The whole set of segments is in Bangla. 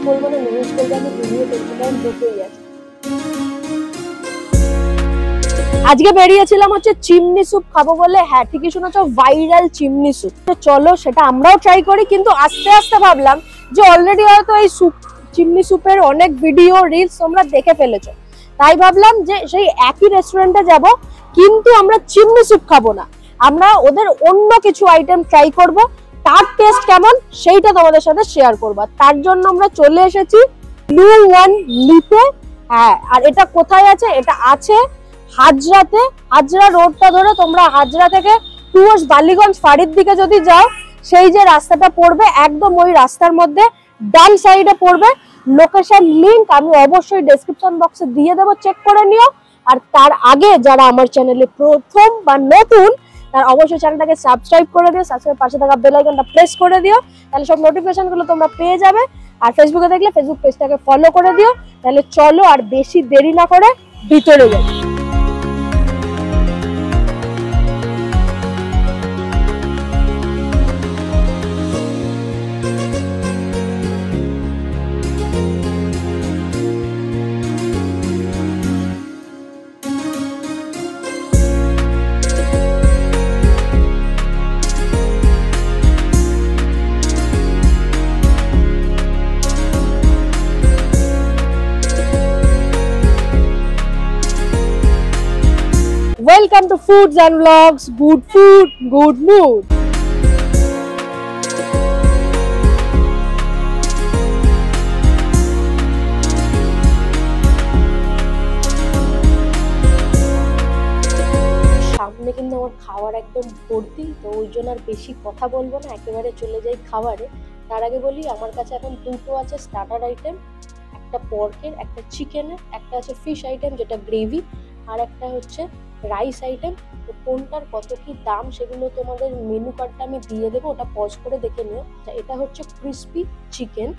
বলবো না নিউজ বলবো, আমি ভিডিও করছি, কারণ দুটোই আছে। আজকে বেরিয়েছিলাম হচ্ছে চিমনি স্যুপ খাবো বলে। হ্যাঁ ঠিকই শুনেছো, ভাইরাল চিমনি স্যুপ। চলো সেটা আমরাও ট্রাই করি, কিন্তু আস্তে আস্তে ভাবলাম যে অলরেডি হয়তো এই স্যুপ চিমনি স্যুপের অনেক ভিডিও রিলস তোমরা দেখে ফেলেছো, তাই ভাবলাম যে সেই একই রেস্টুরেন্টে যাব, কিন্তু আমরা চিমনি স্যুপ খাবো না, আমরা ওদের অন্য কিছু আইটেম ট্রাই করব, তার টেস্ট কেমন সেইটা তোমাদের সাথে শেয়ার করব। তার জন্য আমরা চলে এসেছি ব্লু ওয়ান নিতে। হ্যাঁ, আর এটা কোথায় আছে? এটা আছে হাজরাতে। হাজরা রোডটা ধরে তোমরা হাজরা থেকে টুয়ার্ডস বালিগঞ্জ ফাঁড়ির দিকে যদি যাও, সেই যে রাস্তাটা পড়বে একদম ওই রাস্তার মধ্যে ডান সাইডে পড়বে। লোকেশন লিংক আমি অবশ্যই ডেসক্রিপশন বক্সে দিয়ে দেবো, চেক করে নিও। আর তার আগে যারা আমার চ্যানেলে প্রথম বা নতুন, তার অবশ্যই চ্যানেলটাকে সাবস্ক্রাইব করে দিও, সাবস্ক্রাইব পাশে থাকা বেল আইকনটা প্রেস করে দিও, তাহলে সব নোটিফিকেশনগুলো তোমরা পেয়ে যাবে। আর ফেসবুকে দেখলে ফেসবুক পেজটাকে ফলো করে দিও। তাহলে চলো আর বেশি দেরি না করে ভিতরে যাই। Welcome to Foods and Vlogs. Good food, good mood. সামনে কিন্তু আমার খাবার একদম ভর্তি, তো ওই জন্য আর বেশি কথা বলবো না, একেবারে চলে যাই খাবারে। তার আগে বলি আমার কাছে এখন দুটো আছে স্টার্টার আইটেম, একটা পর্কের, একটা চিকেনের, একটা আছে ফিশ আইটেম যেটা গ্রেভি, আর একটা হচ্ছে রাইস আইটেম। তো কোনটার কত কি দাম সেগুলো তোমাদের মেনু কার্ডটা আমি দিয়ে দেবো, ওটা পজ করে দেখে নিও। এটা হচ্ছে ক্রিস্পি চিকেন,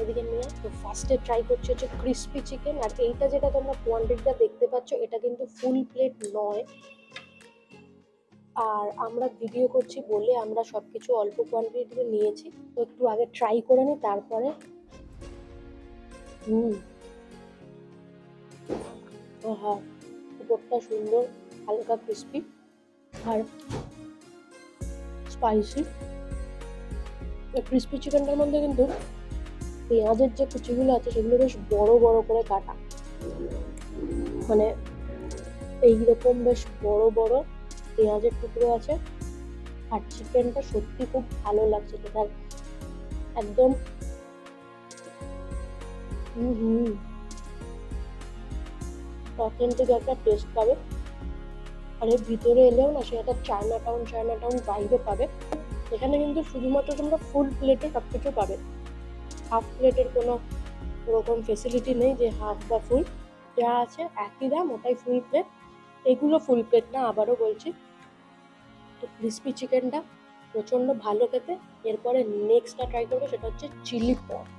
এদিকে নিয়ে তো ফার্স্টে ট্রাই করছি হচ্ছে ক্রিস্পি চিকেন। আর এইটা যেটা তোমরা কোয়ান্টিটিটা দেখতে পাচ্ছ, এটা কিন্তু ফুল প্লেট নয়, আর আমরা ভিডিও করছি বলে আমরা সবকিছু অল্প কোয়ান্টিটিতে নিয়েছি। তো একটু আগে ট্রাই করে নিই, তারপরে হ্যাঁ, উপরটা সুন্দর হালকা ক্রিস্পি আর স্পাইসি। ক্রিস্পি চিকেনটার মধ্যে কিন্তু পেঁয়াজের যে কুচিগুলো আছে সেগুলো বেশ বড় বড় করে কাটা, মানে এইরকম বেশ বড় বড় পেঁয়াজের টুকরো আছে। আর চিকেনটা সত্যি খুব ভালো লাগছে, যেটার একদম অথেন্টিক একটা টেস্ট পাবে। আর এর ভিতরে এলেও না সে একটা চায়না টাউন ভাইবও পাবে। এখানে কিন্তু শুধুমাত্র তোমরা ফুল প্লেটে সবকিছু পাবে, হাফ প্লেটের কোনো ওরকম ফেসিলিটি নেই যে হাফ বা ফুল, যা আছে একই দাম, ওটাই ফুল প্লেট। এগুলো ফুল প্লেট না, আবারও বলছি। তো ক্রিস্পি চিকেনটা প্রচণ্ড ভালো খেতে। এরপরে নেক্সটটা ট্রাই করবো, সেটা হচ্ছে চিলি পর্ক।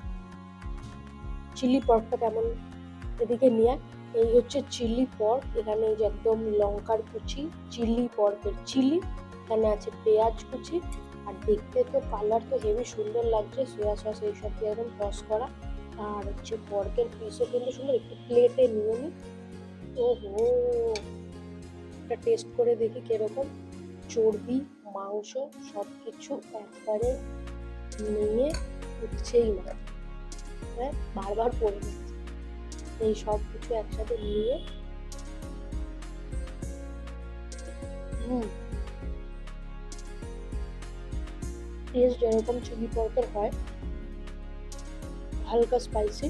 চিলি পর্কটা কেমন এদিকে নিয়ে, এই হচ্ছে চিলি পর্ক। এখানে এই যে একদম লঙ্কার কুচি, চিলি পর্কের চিলি, এখানে আছে পেঁয়াজ কুচি, আর দেখতে তো কালার তো হেভি সুন্দর লাগছে, সোয়া সস এইসব দিয়ে একদম টস করা। আর হচ্ছে পর্কের পিসও কিন্তু সুন্দর। একটু প্লেটে নিয়ে নিই। ওহো, এটা টেস্ট করে দেখি কিরকম। চর্বি, মাংস সব কিছু একবারে নিয়ে উঠছেই না, হ্যাঁ বারবার পড়ে যাচ্ছে। এই সব কিছু একসাথে নিয়ে টেস্ট যেরকম চিলি পর্কের হয়, হালকা স্পাইসি,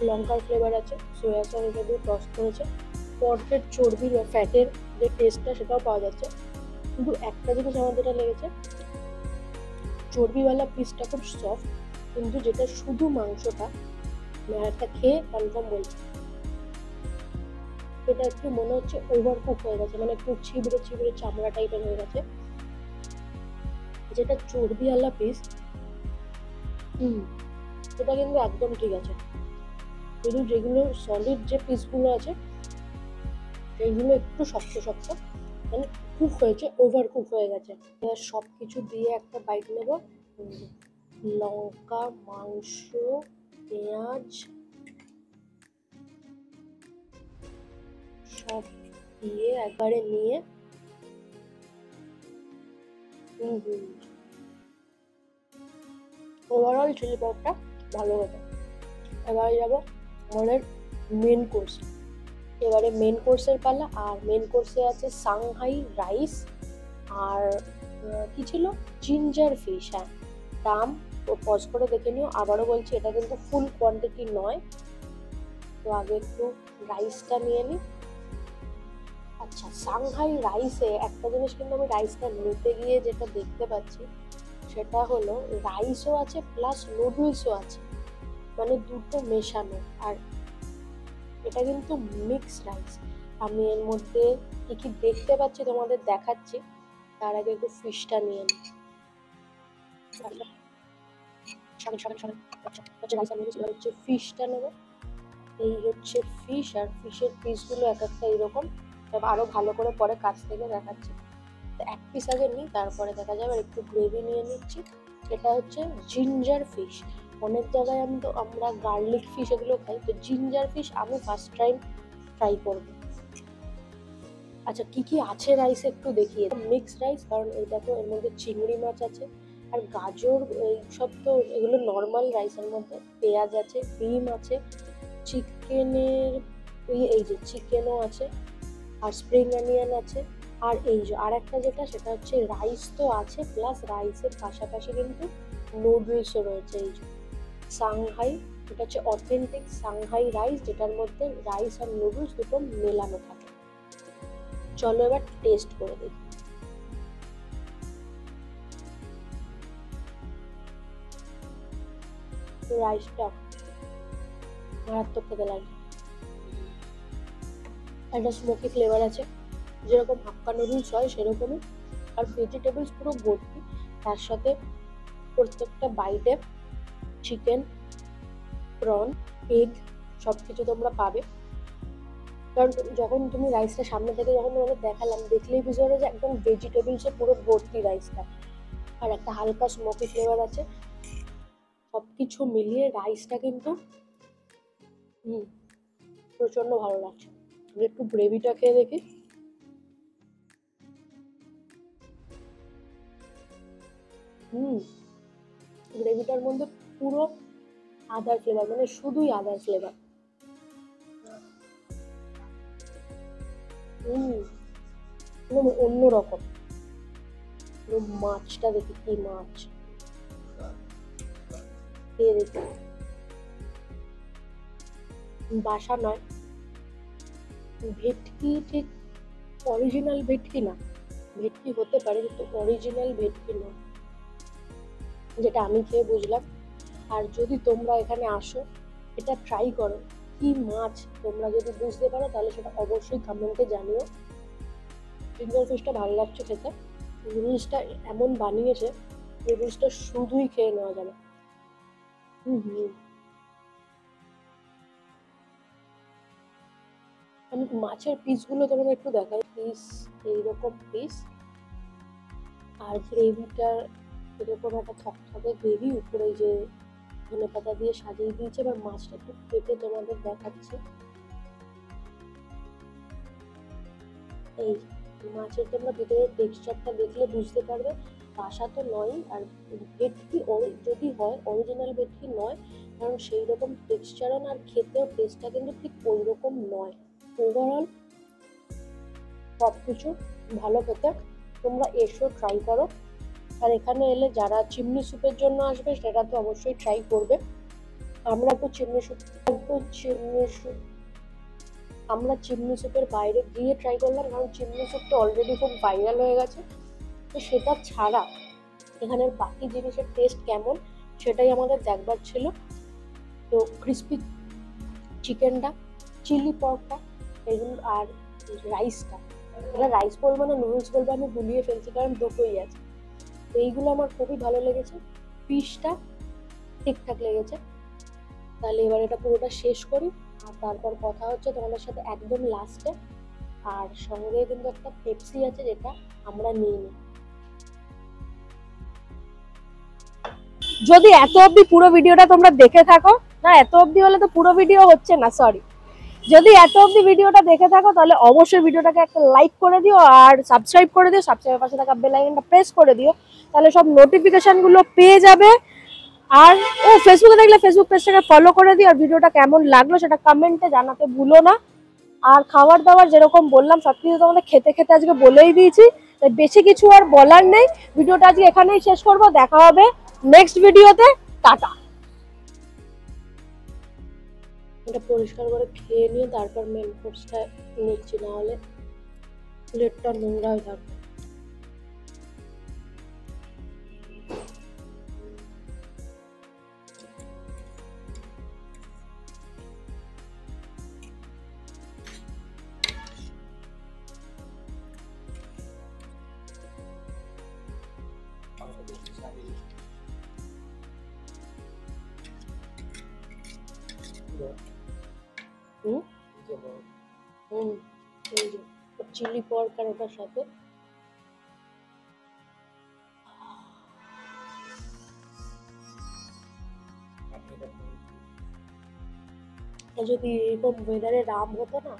লঙ্কার ফ্লেভার আছে, সোয়া সস এটা দিয়ে টস করেছে, পর্কের চর্বির বা ফ্যাটের যে টেস্টটা সেটাও পাওয়া যাচ্ছে। কিন্তু একটা জিনিস আমার যেটা লেগেছে, চর্বিওয়ালা পিসটা খুব সফট, কিন্তু যেটা শুধু মাংসটা, একটা খেয়ে কনফার্ম বলছি এটা একটু মনে হচ্ছে ওভার কুক হয়ে গেছে, মানে একটু ছিবড়ে ছিবড়ে চামড়া টাইপের হয়ে গেছে। যেটা চর্বিওয়ালা পিস সেটা কিন্তু একদম ঠিক আছে, কিন্তু যেগুলো সলিড যে পিসগুলো আছে সেইগুলো একটু শক্ত শক্ত, মানে কুক হয়েছে, ওভার কুক হয়ে গেছে। এবার সব কিছু দিয়ে একটা বাইট নেব। লঙ্কা, মাংস, পেঁয়াজ সব দিয়ে একবারে নিয়ে ওভারঅল চিলি পপটা ভালো হতো। এবারে যাবো আমাদের মেন কোর্স। এবারে মেন কোর্সের পালা। আর মেন কোর্সে আছে সাংহাই রাইস আর কি ছিল, জিঞ্জার ফিশ। হ্যাঁ, দাম ও পজ করে দেখে নিও। আবারও বলছি, এটা কিন্তু ফুল কোয়ান্টিটি নয়। তো আগে একটু রাইসটা নিয়ে নিই। আচ্ছা, সাংহাই রাইসে একটা জিনিস কিন্তু আমি রাইসটা নিতে গিয়ে যেটা দেখতে পাচ্ছি, সেটা হলো রাইসও আছে প্লাস নুডলসও আছে, মানে দুটো মেশানো। আর এটা কিন্তু মিক্স রাইস। আমি এর মধ্যে কি কি দেখতে পাচ্ছি তোমাদের দেখাচ্ছি। তার আগে একটু ফিশটা নিয়ে নিই। হচ্ছে ফিশটা নেবো। এই হচ্ছে ফিশ, আর ফিশের পিসগুলো এক একটা এইরকম। আরো ভালো করে পরে কাছ থেকে দেখাচ্ছি। এক পিস আগে নিই, তারপরে দেখা যাবে। আর একটু গ্রেভি নিয়ে নিচ্ছি। এটা হচ্ছে জিঞ্জার ফিশ। অনেক জায়গায় আমরা গার্লিক ফিশ এগুলো খাই, তো জিঞ্জার ফিশ আমি ফার্স্ট টাইম ট্রাই করবো। আচ্ছা, কি কি আছে রাইস একটু দেখিয়ে। মিক্স রাইস, কারণ এই দেখো এর মধ্যে চিংড়ি মাছ আছে আর গাজর, এইসব তো এগুলো নর্মাল রাইসের মধ্যে। পেঁয়াজ আছে, ডিম আছে, চিকেনের এই যে চিকেনও আছে, আর স্প্রিং অনিয়ন আছে। আর এই যে আর একটা যেটা, সেটা হচ্ছে রাইস তো আছে, প্লাস রাইসের পাশাপাশি কিন্তু নুডলসও রয়েছে। এই যে সাংহাই, এটা হচ্ছে অথেন্টিক সাংহাই রাইস, যেটার মধ্যে রাইস আর নুডলস দুটো মেলানো থাকে। চলো এবার টেস্ট করে দেখি। রাইসটা মারাত্মক খেতে লাগে। একটা স্মোকি ফ্লেভার আছে, যেরকম হাক্কা নুডলস হয় সেরকমই। আর ভেজিটেবলস পুরো ভর্তি। তার সাথে প্রত্যেকটা বাইটে চিকেন, প্রন, এগ সবকিছু তোমরা পাবে। কারণ যখন তুমি রাইসটা সামনে থেকে যখন তোমাদের দেখালাম, দেখলেই বুঝতে পারবে যে একদম ভেজিটেবলসে পুরো ভর্তি রাইসটা। আর একটা হালকা স্মোকি ফ্লেভার আছে। সবকিছু মিলিয়ে রাইসটা কিন্তু প্রচন্ড ভালো লাগছে। একটু গ্রেভিটা খেয়ে দেখি। গ্রেভিটার মধ্যে পুরো আদার ফ্লেভার, মানে শুধুই আদার ফ্লেভার। অন্যরকম। মাছটা দেখি, কি মাছ খেয়ে দেখি। বাসা নয়, ভেটকি ঠিক অরিজিনাল ভেটকি না। ভেটকি হতে পারে, কিন্তু অরিজিনাল ভেটকি নয়, যেটা আমি খেয়ে বুঝলাম। আর যদি তোমরা এখানে আসো, এটা ট্রাই করো। কি মাছ তোমরা যদি বুঝতে পারো, তাহলে সেটা অবশ্যই কমেন্টে জানিও। জিঞ্জার ফিশটা ভালো লাগছে খেতে। নুডলসটা এমন বানিয়েছে, নুডলসটা শুধুই খেয়ে নেওয়া যাবে। আমি মাছের পিসগুলো তোমাকে একটু দেখাই। পিস এইরকম পিস, আর গ্রেভিটা এরকম একটা থকথকে গ্রেভি, উপরে যে ধনেপাতা দিয়ে সাজিয়ে দিয়েছে। এবার মাছটা একটু কেটে তোমাদের দেখাচ্ছি। এই মাছের তোমরা ভিতরের টেক্সচারটা দেখলে বুঝতে পারবে। বাসা তো নয়, আর ভেটকি যদি হয় অরিজিনাল ভেটকি নয়, কারণ সেই রকম টেক্সচারও না, আর খেতেও টেস্টটা কিন্তু ঠিক ওই রকম নয়। ওভারঅল সবকিছু ভালো খেতে। তোমরা এসো, ট্রাই করো। আর এখানে এলে যারা চিমনি স্যুপের জন্য আসবে, সেটা তো অবশ্যই ট্রাই করবে। আমরা তো চিমনি স্যুপের বাইরে গিয়ে ট্রাই করলাম, কারণ চিমনি স্যুপ তো অলরেডি খুব ভাইরাল হয়ে গেছে। তো সেটা ছাড়া এখানের বাকি জিনিসের টেস্ট কেমন, সেটাই আমাদের দেখবার ছিল। তো ক্রিস্পি চিকেনটা, চিলি পর্কটা, এগুলো, আর রাইসটা, এটা রাইস বলবো না নুডলস বলবো, আমি গুলিয়ে ফেলছি, কারণ দুটোই আছে। তো এইগুলো আমার খুবই ভালো লেগেছে। ফিশটা ঠিকঠাক লেগেছে। তাহলে এবার এটা পুরোটা শেষ করি, আর তারপর কথা হচ্ছে তোমাদের সাথে একদম লাস্টে। আর সঙ্গে কিন্তু একটা পেপসি আছে, যেটা আমরা নিয়ে নিই। যদি এত অবধি পুরো ভিডিওটা তোমরা দেখে থাকো, না এত অবধি হলে তো পুরো ভিডিও হচ্ছে না, সরি, যদি এত অবধি ভিডিওটা দেখে থাকো তাহলে অবশ্যই ভিডিওটাকে একটা লাইক করে দিও আর সাবস্ক্রাইব করে দিও, সাবস্ক্রাইবের পাশে থাকা বেল আইকনটা প্রেস করে দিও, তাহলে সব নোটিফিকেশন গুলো পেয়ে যাবে। আর ও ফেসবুকে দেখলে ফেসবুক পেজটাকে ফলো করে দিও, আর ভিডিওটা কেমন লাগলো সেটা কমেন্টে জানাতে ভুলো না। আর খাবার দাবার যেরকম বললাম সবকিছু তোমাদের খেতে খেতে আজকে বলেই দিয়েছি, তাই বেশি কিছু আর বলার নেই। ভিডিওটা আজকে এখানেই শেষ করবো, দেখা হবে নেক্সট ভিডিওতে। টাটা। এটা পরিষ্কার করে খেয়ে নিয়ে তারপর মেন কোর্সটা নিচ্ছি, না হলে প্লেটটা নোংরা হয়ে থাকবে। চিলি পর্ক আর ওটার সাথে যদি এরকম ওয়েদারে রাম হতো না